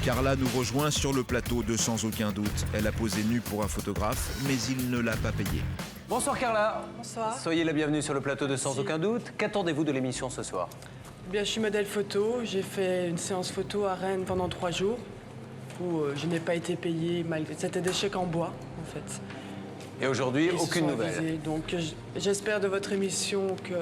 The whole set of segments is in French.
Carla nous rejoint sur le plateau de Sans aucun doute. Elle a posé nue pour un photographe, mais il ne l'a pas payé. Bonsoir Carla. Bonsoir. Soyez la bienvenue sur le plateau de Sans aucun doute. Qu'attendez-vous de l'émission ce soir? Bien, je suis modèle photo. J'ai fait une séance photo à Rennes pendant 3 jours où je n'ai pas été payée. C'était des chèques en bois, en fait. Et aujourd'hui, Ils se aucune sont nouvelle. avisés. Donc, j'espère de votre émission que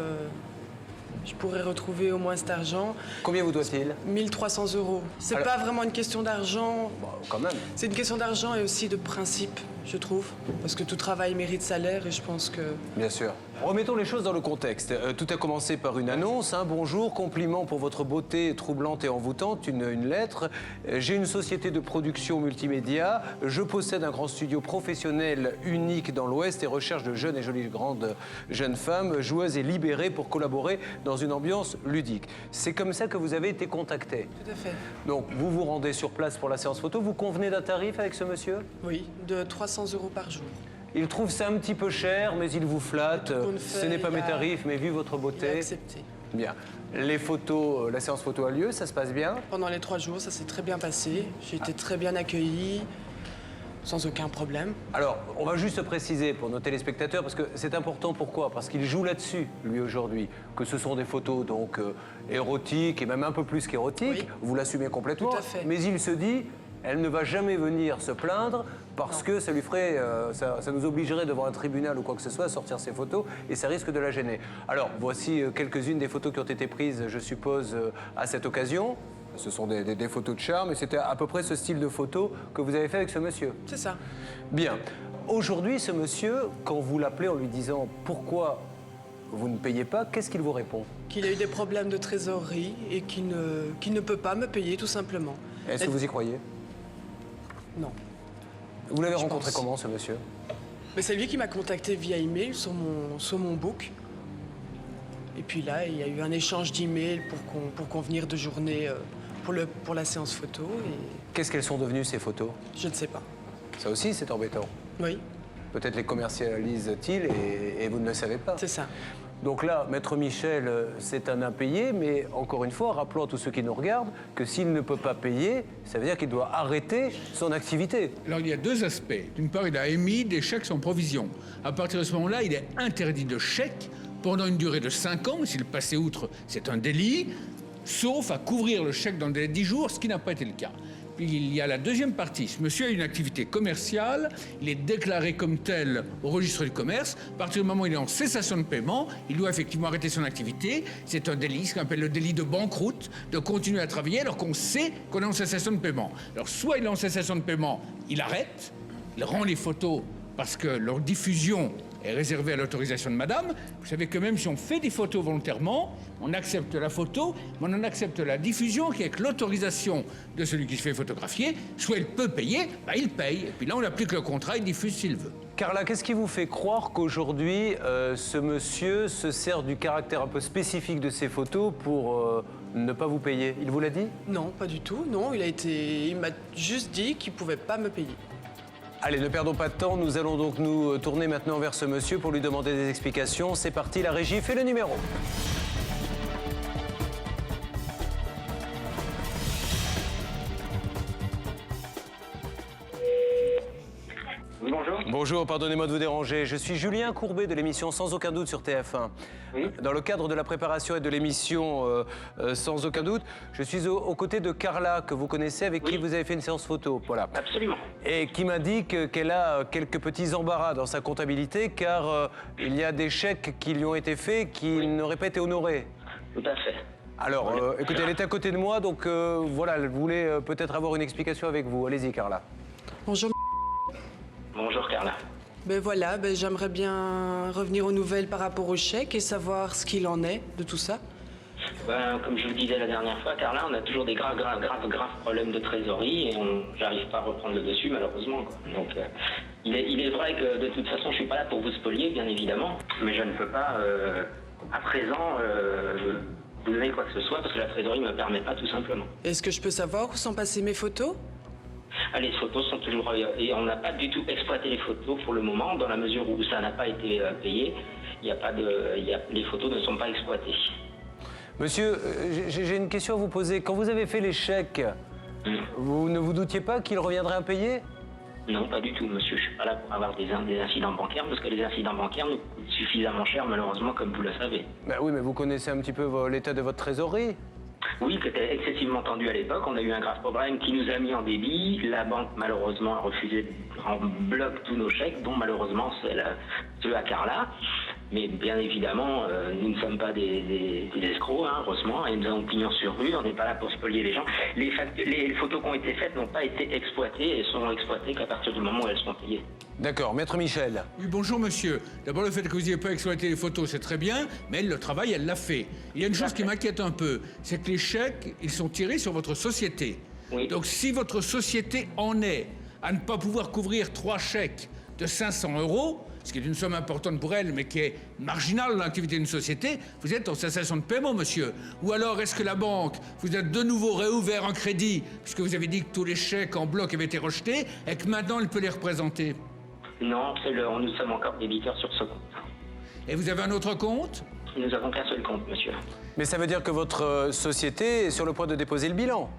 je pourrai retrouver au moins cet argent. Combien vous doit-il? 1 300 €. C'est Alors- pas vraiment une question d'argent. Bon, quand même. C'est une question d'argent et aussi de principe, je trouve. Parce que tout travail mérite salaire et je pense que... Bien sûr. Remettons les choses dans le contexte. Tout a commencé par une annonce. Bonjour, compliment pour votre beauté troublante et envoûtante, une lettre. J'ai une société de production multimédia. Je possède un grand studio professionnel unique dans l'Ouest et recherche de jeunes et jolies grandes jeunes femmes, joueuses et libérées pour collaborer dans une ambiance ludique. C'est comme ça que vous avez été contacté. Tout à fait. Donc, vous vous rendez sur place pour la séance photo. Vous convenez d'un tarif avec ce monsieur? Oui, de 300 € par jour. Il trouve ça un petit peu cher, mais il vous flatte. Tout compte Ce fait, n'est pas il mes a- tarifs, mais vu votre Il a beauté. accepté. Bien. Les photos, la séance photo a lieu, ça se passe bien? Pendant les 3 jours, ça s'est très bien passé. J'ai été très bien accueillie, sans aucun problème. Alors, on va juste préciser pour nos téléspectateurs, parce que c'est important, pourquoi? Parce qu'il joue là-dessus, lui, aujourd'hui, que ce sont des photos donc érotiques et même un peu plus qu'érotiques. Oui. Vous l'assumez complètement. Tout à fait. Mais il se dit, elle ne va jamais venir se plaindre parce que ça lui ferait, ça nous obligerait devant un tribunal ou quoi que ce soit à sortir ses photos et ça risque de la gêner. Alors, voici quelques-unes des photos qui ont été prises, je suppose, à cette occasion. Ce sont des photos de charme et c'était à peu près ce style de photo que vous avez fait avec ce monsieur. C'est ça. Bien. Aujourd'hui, ce monsieur, quand vous l'appelez en lui disant pourquoi vous ne payez pas, qu'est-ce qu'il vous répond? Qu'il a eu des problèmes de trésorerie et qu'il ne peut pas me payer, tout simplement. Est-ce que vous y croyez? Non. Vous l'avez Je rencontré pense. comment, ce monsieur? Mais c'est lui qui m'a contacté via email sur mon book. Et puis là, il y a eu un échange d'emails pour convenir de journée pour la séance photo. Et Qu'est-ce qu'elles sont devenues, ces photos? je ne sais pas. Ça aussi, c'est embêtant. Oui, Peut-être les commercialisent-ils et vous ne le savez pas. c'est ça. Donc là, Maître Michel, c'est un impayé, mais encore une fois, rappelons à tous ceux qui nous regardent que s'il ne peut pas payer, ça veut dire qu'il doit arrêter son activité. Alors, il y a deux aspects. D'une part, il a émis des chèques sans provision. À partir de ce moment-là, il est interdit de chèque pendant une durée de 5 ans. S'il passait outre, c'est un délit, sauf à couvrir le chèque dans le délai de 10 jours, ce qui n'a pas été le cas. Puis il y a la deuxième partie. Ce monsieur a une activité commerciale, il est déclaré comme tel au registre du commerce. À partir du moment où il est en cessation de paiement, il doit effectivement arrêter son activité. C'est un délit, ce qu'on appelle le délit de banqueroute, de continuer à travailler alors qu'on sait qu'on est en cessation de paiement. Alors soit il est en cessation de paiement, il arrête, il rend les photos parce que leur diffusion est réservée à l'autorisation de madame. Vous savez que même si on fait des photos volontairement, on accepte la photo, mais on en accepte la diffusion qui est avec l'autorisation de celui qui se fait photographier. Soit il peut payer, il paye. Et puis là, on applique le contrat, il diffuse s'il veut. Carla, qu'est-ce qui vous fait croire qu'aujourd'hui, ce monsieur se sert du caractère un peu spécifique de ses photos pour ne pas vous payer? Il vous l'a dit? Non, pas du tout. Non, il m'a juste dit qu'il pouvait pas me payer. Allez, ne perdons pas de temps. Nous allons donc nous tourner maintenant vers ce monsieur pour lui demander des explications. C'est parti, la régie fait le numéro. Oui, bonjour. Bonjour, pardonnez-moi de vous déranger. Je suis Julien Courbet de l'émission Sans aucun doute sur TF1. Oui. Dans le cadre de la préparation et de l'émission Sans aucun doute, je suis aux côtés de Carla, que vous connaissez, avec qui vous avez fait une séance photo. Voilà. Absolument. Et qui m'indique qu'elle a quelques petits embarras dans sa comptabilité, car il y a des chèques qui lui ont été faits qui n'auraient pas été honorés. Tout à fait. Alors, écoutez, elle est à côté de moi, donc voilà, elle voulait peut-être avoir une explication avec vous. Allez-y, Carla. Bonjour. Bonjour Carla. Ben voilà, j'aimerais bien revenir aux nouvelles par rapport au chèque et savoir ce qu'il en est de tout ça. Comme je vous le disais la dernière fois, Carla, on a toujours des graves problèmes de trésorerie et j'arrive pas à reprendre le dessus malheureusement, quoi. Donc il est vrai que de toute façon je suis pas là pour vous spolier bien évidemment, mais je ne peux pas à présent vous donner quoi que ce soit parce que la trésorerie me permet pas tout simplement. Est-ce que je peux savoir où sont passées mes photos? Les photos sont toujours... Et on n'a pas du tout exploité les photos pour le moment, dans la mesure où ça n'a pas été payé. Les photos ne sont pas exploitées. Monsieur, j'ai une question à vous poser. Quand vous avez fait les chèques, Vous ne vous doutiez pas qu'il reviendrait impayé? Non, pas du tout, monsieur. Je suis pas là pour avoir des incidents bancaires, parce que les incidents bancaires nous coûtent suffisamment cher, malheureusement, comme vous le savez. Ben oui, mais vous connaissez un petit peu l'état de votre trésorerie. Oui, qui était excessivement tendu à l'époque. On a eu un grave problème qui nous a mis en débit. La banque, malheureusement, a refusé en bloc tous nos chèques, dont malheureusement ceux à Carla. Mais bien évidemment, nous ne sommes pas des escrocs, hein, heureusement, et nous avons pignon sur rue, on n'est pas là pour spolier les gens. Les photos qui ont été faites n'ont pas été exploitées et seront exploitées qu'à partir du moment où elles seront payées. D'accord, maître Michel. Oui, bonjour monsieur. D'abord, le fait que vous n'ayez pas exploité les photos, c'est très bien, mais le travail, elle l'a fait. Il y a une chose qui m'inquiète un peu, c'est que les chèques, ils sont tirés sur votre société. Oui. Donc si votre société en est à ne pas pouvoir couvrir 3 chèques de 500 €, ce qui est une somme importante pour elle, mais qui est marginale dans l'activité d'une société, vous êtes en cessation de paiement, monsieur. Ou alors, est-ce que la banque vous a de nouveau réouvert un crédit, puisque vous avez dit que tous les chèques en bloc avaient été rejetés, et que maintenant, elle peut les représenter? Non, nous sommes encore débiteurs sur ce compte. Et vous avez un autre compte? Nous n'avons qu'un seul compte, monsieur. Mais ça veut dire que votre société est sur le point de déposer le bilan?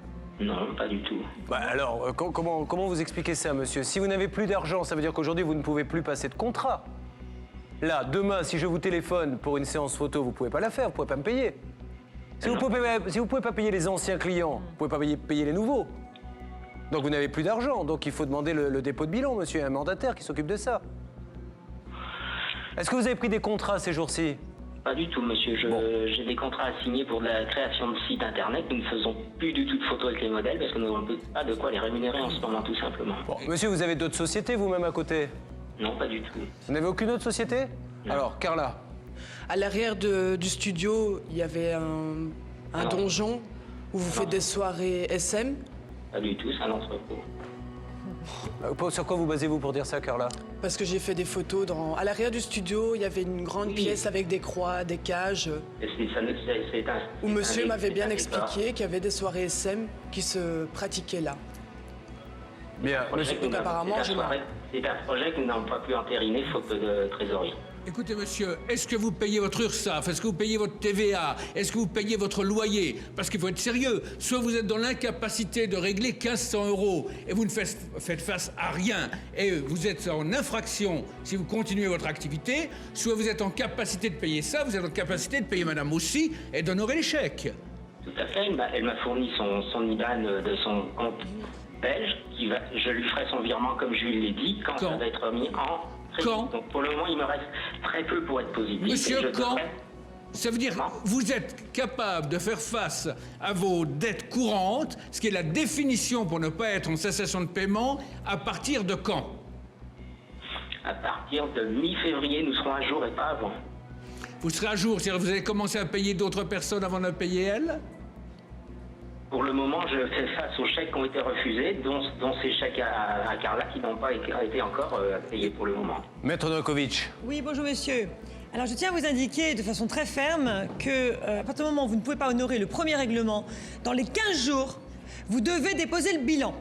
Non, pas du tout. Bah alors, comment vous expliquez ça, monsieur? Si vous n'avez plus d'argent, ça veut dire qu'aujourd'hui, vous ne pouvez plus passer de contrat. Là, demain, si je vous téléphone pour une séance photo, vous ne pouvez pas la faire, vous ne pouvez pas me payer. Si vous ne pouvez pas payer les anciens clients, vous ne pouvez pas payer les nouveaux. Donc vous n'avez plus d'argent, donc il faut demander le dépôt de bilan, monsieur. Il y a un mandataire qui s'occupe de ça. Est-ce que vous avez pris des contrats ces jours-ci? Pas du tout, monsieur. J'ai des contrats à signer pour la création de sites internet. Nous ne faisons plus du tout de photos avec les modèles parce que nous n'avons pas de quoi les rémunérer en ce moment, tout simplement. Bon, monsieur, vous avez d'autres sociétés vous-même à côté? Non, pas du tout. Vous n'avez aucune autre société? Non. Alors, Carla? À l'arrière du studio, il y avait un donjon où vous faites des soirées SM. Pas du tout, c'est un entrepôt. Sur quoi vous basez-vous pour dire ça, Carla? Parce que j'ai fait des photos à l'arrière du studio, il y avait une grande pièce avec des croix, des cages, où monsieur m'avait bien expliqué qu'il y avait des soirées SM qui se pratiquaient là. Bien, monsieur. Donc apparemment, c'est un projet que nous n'avons pas pu entériner faute de trésorerie. Écoutez, monsieur, est-ce que vous payez votre URSSAF? Est-ce que vous payez votre TVA? Est-ce que vous payez votre loyer? Parce qu'il faut être sérieux. Soit vous êtes dans l'incapacité de régler 1500 € et vous ne faites face à rien et vous êtes en infraction si vous continuez votre activité, soit vous êtes en capacité de payer ça, vous êtes en capacité de payer madame aussi et d'honorer les chèques. Tout à fait. Elle m'a fourni son IBAN de son compte belge. Je lui ferai son virement comme je lui l'ai dit quand ça va être mis en... Quand? Donc pour le moment, il me reste très peu pour être positif. Monsieur, quand? Ça veut dire que vous êtes capable de faire face à vos dettes courantes, ce qui est la définition pour ne pas être en cessation de paiement, à partir de quand? À partir de mi-février, nous serons à jour et pas avant. Vous serez à jour, c'est-à-dire que vous allez commencer à payer d'autres personnes avant de payer elles? Pour le moment, je fais face aux chèques qui ont été refusés, dont ces chèques à Carla qui n'ont pas été encore payés pour le moment. Maître Novakovic. Oui, bonjour monsieur. Alors je tiens à vous indiquer de façon très ferme que à partir du moment où vous ne pouvez pas honorer le premier règlement, dans les 15 jours, vous devez déposer le bilan.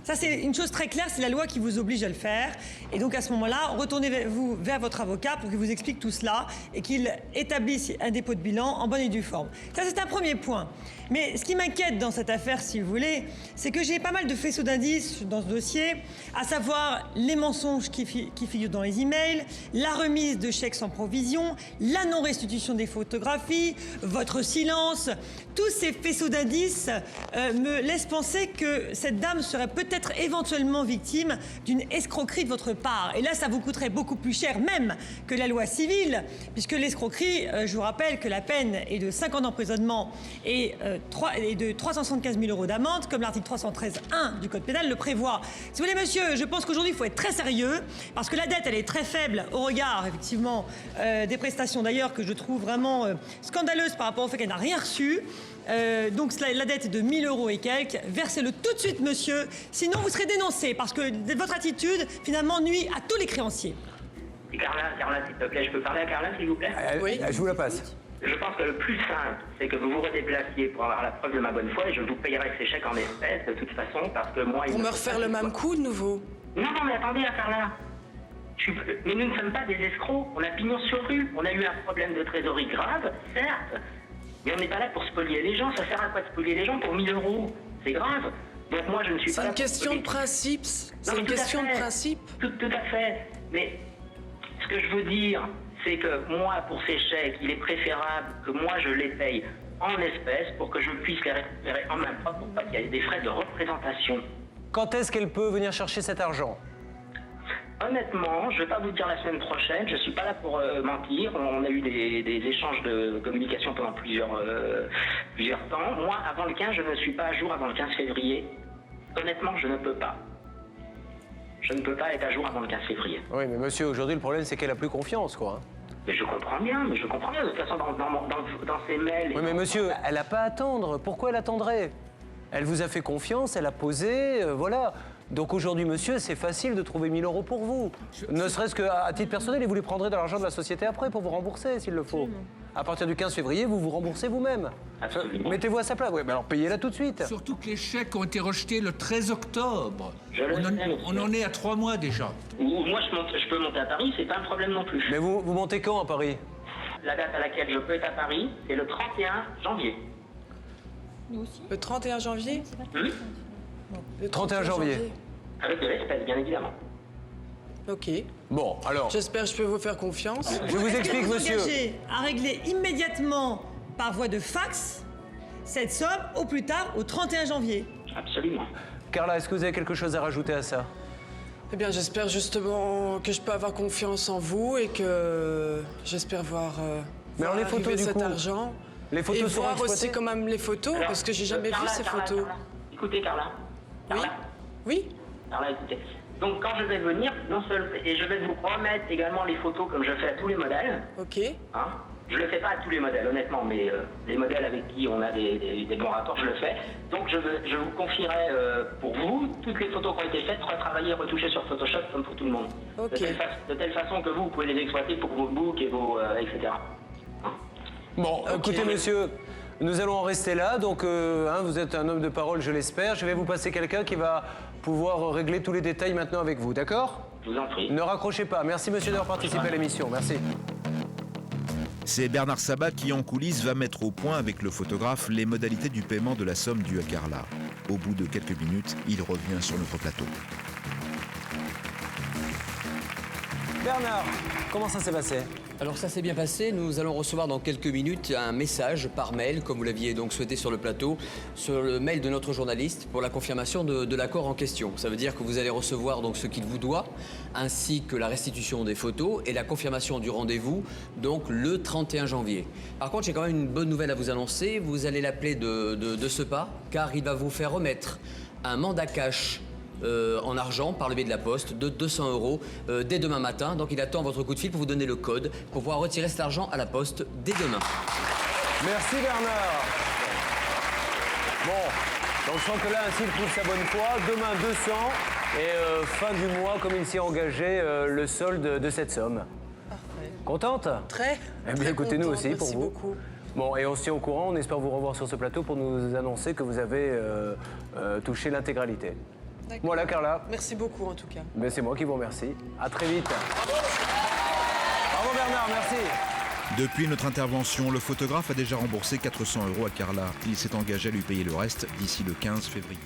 Ça, c'est une chose très claire, c'est la loi qui vous oblige à le faire. Et donc, à ce moment-là, retournez-vous vers votre avocat pour qu'il vous explique tout cela et qu'il établisse un dépôt de bilan en bonne et due forme. Ça, c'est un premier point. Mais ce qui m'inquiète dans cette affaire, si vous voulez, c'est que j'ai pas mal de faisceaux d'indices dans ce dossier, à savoir les mensonges qui figurent dans les emails, la remise de chèques sans provision, la non-restitution des photographies, votre silence. Tous ces faisceaux d'indices me laissent penser que cette dame serait peut-être éventuellement victime d'une escroquerie de votre part. Et là, ça vous coûterait beaucoup plus cher même que la loi civile, puisque l'escroquerie, je vous rappelle que la peine est de 5 ans d'emprisonnement et de 375 000 € d'amende, comme l'article 313.1 du Code pénal le prévoit. Si vous voulez, monsieur, je pense qu'aujourd'hui, il faut être très sérieux, parce que la dette, elle est très faible au regard, effectivement, des prestations, d'ailleurs, que je trouve vraiment scandaleuses par rapport au fait qu'elle n'a rien reçu. Donc la dette est de 1 000 € et quelques. Versez-le tout de suite, monsieur. Sinon, vous serez dénoncé parce que votre attitude, finalement, nuit à tous les créanciers. Carla, s'il te plaît, je peux parler à Carla, s'il vous plaît? Oui, je vous la passe. Je pense que le plus simple, c'est que vous vous redéplaciez pour avoir la preuve de ma bonne foi et je vous payerai ces chèques en espèces de toute façon parce que moi... Pour me refaire le même coup de nouveau? Non, mais attendez, Carla. Mais nous ne sommes pas des escrocs. On a pignon sur rue. On a eu un problème de trésorerie grave, certes. Mais on n'est pas là pour spolier les gens. Ça sert à quoi de spolier les gens pour 1 000 €? C'est grave. Donc moi, je ne suis pas... C'est une question de principe. C'est une question de principe. Tout à fait. Mais ce que je veux dire, c'est que moi, pour ces chèques, il est préférable que moi, je les paye en espèces pour que je puisse les récupérer en main propre, pour pas qu'il y ait des frais de représentation. Quand est-ce qu'elle peut venir chercher cet argent? Honnêtement, je ne vais pas vous dire la semaine prochaine, je ne suis pas là pour mentir. On a eu des échanges de communication pendant plusieurs temps. Moi, avant le 15, je ne suis pas à jour avant le 15 février. Honnêtement, je ne peux pas. Je ne peux pas être à jour avant le 15 février. Oui, mais monsieur, aujourd'hui, le problème, c'est qu'elle a plus confiance, quoi. Mais je comprends bien. De toute façon, dans ces mails... Oui, mais monsieur, elle n'a pas à attendre. Pourquoi elle attendrait? Elle vous a fait confiance, elle a posé, voilà. Donc aujourd'hui, monsieur, c'est facile de trouver 1 000 € pour vous. Ne serait-ce qu'à titre personnel, et vous les prendrez de l'argent de la société après pour vous rembourser, s'il le faut. À partir du 15 février, vous vous remboursez vous-même. Absolument. Mettez-vous à sa place. Oui, mais alors payez-la tout de suite. Surtout que les chèques ont été rejetés le 13 octobre. Je le sais, monsieur. On en est à 3 mois déjà. Ou moi, je peux monter à Paris, c'est pas un problème non plus. Mais vous montez quand à Paris? La date à laquelle je peux être à Paris, c'est le 31 janvier. Le 31 janvier Le 31 janvier. Avec de l'espèce, bien évidemment. Ok. Bon, alors, J'espère que je peux vous faire confiance. je vous explique, vous monsieur. engagez à régler immédiatement par voie de fax cette somme au plus tard au 31 janvier. Absolument. Carla, est-ce que vous avez quelque chose à rajouter à ça? Eh bien, j'espère justement que je peux avoir confiance en vous et que j'espère voir, Mais alors, les photos, arriver du cet coup, argent. les photos et sont voir exploitées aussi quand même les photos, Alors, parce que j'ai jamais Carla, vu ces Carla, photos. Carla. Écoutez, Carla. Oui. Carla. Oui. Carla, écoutez. Donc, quand je vais venir, non seulement, et je vais vous remettre également les photos comme je fais à tous les modèles. Ok. Hein. Je le fais pas à tous les modèles, honnêtement, mais les modèles avec qui on a des bons rapports, je le fais. Donc, je vous confierai pour vous toutes les photos qui ont été faites, retravaillées, retouchées sur Photoshop comme pour tout le monde. Ok. De telle façon que vous pouvez les exploiter pour vos books et vos etc. Bon, écoutez, monsieur, nous allons en rester là. Donc, vous êtes un homme de parole, je l'espère. Je vais vous passer quelqu'un qui va pouvoir régler tous les détails maintenant avec vous, d'accord? Je vous en prie. Ne raccrochez pas. Merci, monsieur, d'avoir participé à l'émission. Merci. C'est Bernard Sabat qui, en coulisses, va mettre au point avec le photographe les modalités du paiement de la somme due à Carla. Au bout de quelques minutes, il revient sur notre plateau. Bernard, comment ça s'est passé? Alors ça s'est bien passé, nous allons recevoir dans quelques minutes un message par mail, comme vous l'aviez donc souhaité sur le plateau, sur le mail de notre journaliste pour la confirmation de l'accord en question. Ça veut dire que vous allez recevoir donc ce qu'il vous doit, ainsi que la restitution des photos et la confirmation du rendez-vous, donc le 31 janvier. Par contre, j'ai quand même une bonne nouvelle à vous annoncer, vous allez l'appeler de ce pas, car il va vous faire remettre un mandat cash en argent par le biais de la poste de 200 € dès demain matin. Donc il attend votre coup de fil pour vous donner le code pour pouvoir retirer cet argent à la poste dès demain. Merci, Bernard. Bon, donc je sens que là, ainsi, il prouve sa bonne foi. Demain, 200. Et fin du mois, comme il s'y est engagé, le solde de cette somme. Parfait. Contente? Très. Eh bien, très écoutez, nous contente. aussi, pour Merci vous. beaucoup. Bon, et on se tient au courant. On espère vous revoir sur ce plateau pour nous annoncer que vous avez touché l'intégralité. D'accord. Voilà, Carla. Merci beaucoup en tout cas. Mais c'est moi qui vous remercie. À très vite. Bravo Bernard, merci. Depuis notre intervention, le photographe a déjà remboursé 400 € à Carla. Il s'est engagé à lui payer le reste d'ici le 15 février.